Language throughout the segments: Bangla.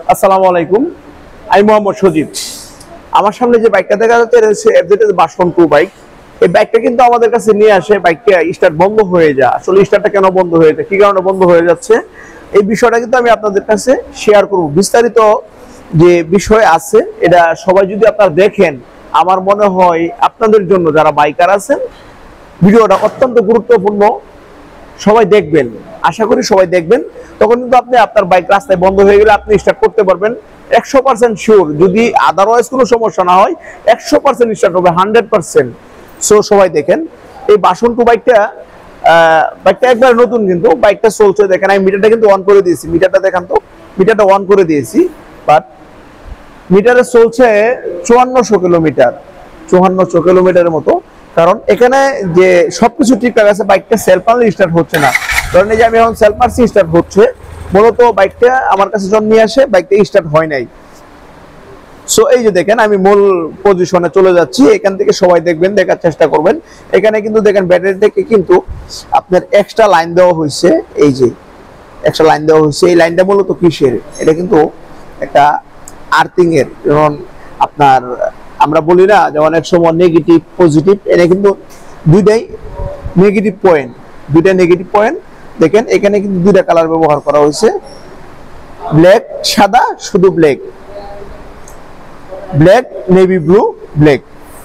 আসসালামু আলাইকুম, আমি মোহাম্মদ সজীব। আমার সামনে যে বাইকটা দেখা যাচ্ছে এটা হচ্ছে এফজেড ভার্সন 2 বাইক। এই বাইকটা কিন্তু আমাদের কাছে নিয়ে আসে বাইকটা স্টার্ট বন্ধ হয়ে যায়। আসলে স্টার্টটা কেন বন্ধ হয়ে যায়, কি কারণে বন্ধ হয়ে যাচ্ছে, এই বিষয়টা কিন্তু আমি আপনাদের কাছে শেয়ার করব। বিস্তারিত যে বিষয় আছে এটা সবাই যদি আপনারা দেখেন, আমার মনে হয় আপনাদের জন্য যারা বাইকার আছেন ভিডিওটা অত্যন্ত গুরুত্বপূর্ণ। সবাই দেখবেন, আশা করি সবাই দেখবেন। তখন কিন্তু আপনি আপনার বাইক রাস্তায় বন্ধ হয়ে গেলে আপনি স্টার্ট করতে পারবেন 100% শিওর। যদি আদারওয়াইজ কোনো সমস্যা না হয় 100% স্টার্ট হবে, 100%। সো সবাই দেখেন এই ভার্সন 2 বাইকটা একবার নতুন, কিন্তু বাইকটা চলছে। দেখেন আমি মিটারটা কিন্তু অন করে দিয়েছি, মিটারটা দেখান তো, মিটারটা অন করে দিয়েছি, বাট মিটারে চলছে 5400 কিলোমিটার, 5400 কিলোমিটারের মতো। কারণ এখানে যে সবকিছু ঠিকঠাক আছে, বাইকটা সেলফ মারলে স্টার্ট হচ্ছে না। কারণ এই যে আমি এখন সেলফ মারছি স্টার্ট হচ্ছে, মূলত বাইকটা আমার কাছে যখন নিয়ে আসে বাইকটা স্টার্ট হয় নাই। সো এই যে দেখেন আমি মূল পজিশনে চলে যাচ্ছি, এখান থেকে সবাই দেখবেন, দেখার চেষ্টা করবেন। এখানে কিন্তু দেখেন ব্যাটারি থেকে কিন্তু আপনার এক্সট্রা লাইন দেওয়া হয়েছে, এই যে এক্সট্রা লাইন দেওয়া হয়েছে। এই লাইনটা মূলত কিসের, এটা কিন্তু একটা আর্থিং এর। যেমন আপনার আমরা বলি না যে অনেক সময় নেগেটিভ পজিটিভ, এটা কিন্তু দুইটাই নেগেটিভ পয়েন্ট, দুইটা নেগেটিভ পয়েন্ট। দেখেন এখানে কিন্তু দুইটা কালার ব্যবহার করা হয়েছে, ব্ল্যাক সাদা, শুধু black, black navy blue black.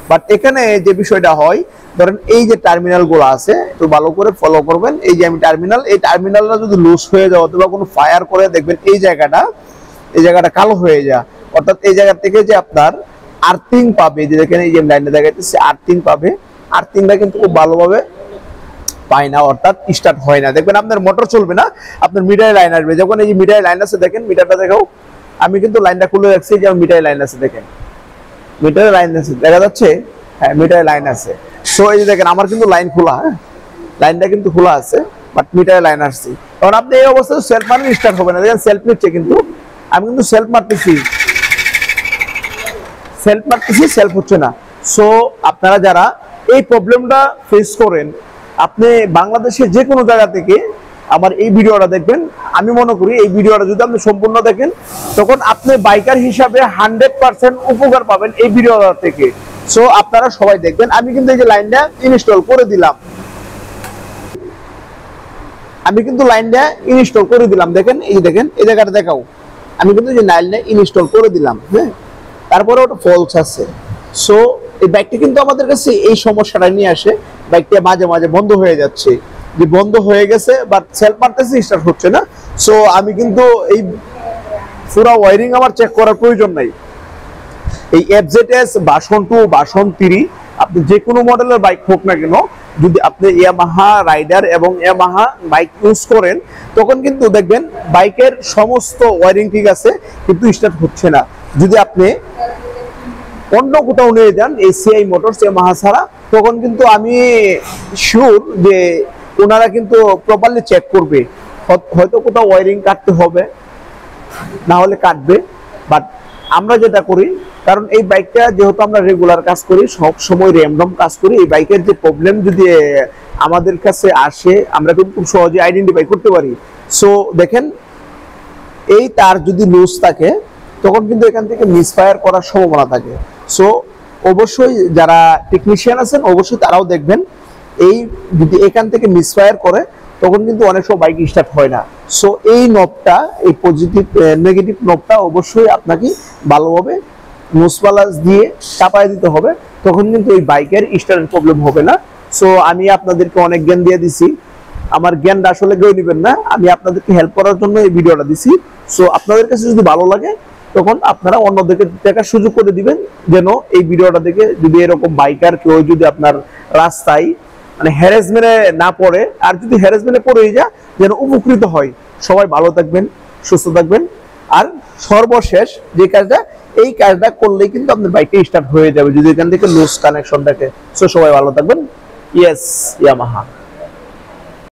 But এখানে যে বিষয়টা হয়, ধরেন এই যে টার্মিনাল গুলো আছে একটু ভালো করে ফলো করবেন। এই যে আমি টার্মিনাল, এই টার্মিনালটা যদি লুজ হয়ে যায় অথবা কোনো ফায়ার করে, দেখবেন এই জায়গাটা কালো হয়ে যায়। অর্থাৎ এই জায়গা থেকে যে আপনার আর্থিং পাবে, যে দেখেন এই যে লাইনটা দেখাইতেছে আর্থিং পাবে, আর্থিংটা কিন্তু খুব ভালোভাবে পায় না, অর্থাৎ স্টার্ট হয় না। দেখবেন আপনার মোটর চলবে না, আপনার মিটারে লাইন আসবে। যখন এই যে মিটারে লাইন আছে, দেখেন মিটারটা দেখাও, আমি কিন্তু লাইনটা খুলে রাখছি, যে মিটারে লাইন আছে, দেখেন মিটারে লাইন আছে, দেখা যাচ্ছে, হ্যাঁ মিটারে লাইন আছে। সো এই যে দেখেন আমার কিন্তু লাইন খোলা, হ্যাঁ লাইনটা কিন্তু খোলা আছে, বাট মিটারে লাইন আসছে। কারণ আপনি এই অবস্থায় সেলফ মারলে স্টার্ট হবে না। দেখেন সেলফ নিচ্ছে, কিন্তু আমি কিন্তু সেলফ মারতেছি, সেলফ হচ্ছে না। সো আপনারা যারা এই প্রবলেমটা ফেস করেন, আপনি বাংলাদেশের যে কোনো জায়গা থেকে আমার এই ভিডিওটা দেখবেন। আমি মনে করি এই ভিডিওটা যদি আপনি সম্পূর্ণ দেখেন, তখন আপনি বাইকার হিসাবে 100% উপকার পাবেন এই ভিডিওটা থেকে। সো আপনারা সবাই দেখবেন। আমি কিন্তু এই যে লাইনটা ইনস্টল করে দিলাম, দেখেন এই দেখেন এই জায়গাটা দেখাও, আমি কিন্তু এই যে লাইনটা ইনস্টল করে দিলাম, হ্যাঁ তারপরে ওটা ফলস আছে। সো এই বাইকটা কিন্তু আমাদের কাছে এই সমস্যাটা নিয়ে আসে, বাইকটা মাঝে মাঝে বন্ধ হয়ে যাচ্ছে, যে বন্ধ হয়ে গেছে বাট সেলফ মারতেছে, স্টার্ট হচ্ছে না। সো আমি কিন্তু এই পুরো ওয়্যারিং আমার চেক করার প্রয়োজন নাই। এই এফজেডএস ভার্সন 2 ভার্সন 3 আপনি যে কোনো মডেলের বাইক হোক না কেন, যদি আপনি ইয়ামাহা রাইডার এবং ইয়ামাহা বাইক ইউজ করেন, তখন কিন্তু দেখবেন বাইকের সমস্ত ওয়্যারিং ঠিক আছে, কিন্তু স্টার্ট হচ্ছে না। যদি আপনি অন্য কোথাও নিয়ে যান এসিআই মোটরস ইয়ামাহা ছাড়া, তখন কিন্তু আমি শিওর যে ওনারা কিন্তু প্রপারলি চেক করবে। হয়তো কোথাও ওয়্যারিং কাটতে হবে, না হলে কাটবে। বাট আমরা যেটা করি, কারণ এই বাইকটা যেহেতু আমরা রেগুলার কাজ করি, সব সময় র্যান্ডম কাজ করি, এই বাইকের যে প্রবলেম যদি আমাদের কাছে আসে, আমরা কিন্তু খুব সহজে আইডেন্টিফাই করতে পারি। সো দেখেন এই তার যদি লুজ থাকে, তখন কিন্তু এখান থেকে মিসফায়ার করার সম্ভাবনা থাকে। সো অবশ্যই যারা টেকনিশিয়ান আছেন অবশ্যই তারাও দেখবেন, এই যদি এখান থেকে মিসফায়ার করে, তখন কিন্তু অনেক সময় বাইক স্টার্ট হয় না। সো এই নবটা, এই পজিটিভ নেগেটিভ নবটা অবশ্যই আপনাকে ভালোভাবে মুসপালাস দিয়ে চাপায় দিতে হবে, তখন কিন্তু এই বাইকের স্টার্টের প্রবলেম হবে না। সো আমি আপনাদেরকে অনেক জ্ঞান দিয়ে দিছি, আমার জ্ঞানটা আসলে কেউ নেবেন না, আমি আপনাদেরকে হেল্প করার জন্য এই ভিডিওটা দিছি। সো আপনাদের কাছে যদি ভালো লাগে, তখন আপনারা অন্যদেরকে দেখার সুযোগ করে দিবেন, যেন এই ভিডিওটা দেখে যদি এরকম বাইকার কেউ যদি আপনার রাস্তায় মানে হ্যারাসমেন্টে না পড়ে, আর যদি হ্যারাসমেন্টে পড়েই যায় যেন উপকৃত হয়। সবাই ভালো থাকবেন, সুস্থ থাকবেন। আর সর্বশেষ যে কাজটা, এই কাজটা করলেই কিন্তু আপনার বাইকটা স্টার্ট হয়ে যাবে, যদি এখান থেকে লুজ কানেকশন থাকে। সো সবাই ভালো থাকবেন। Yes Yamaha.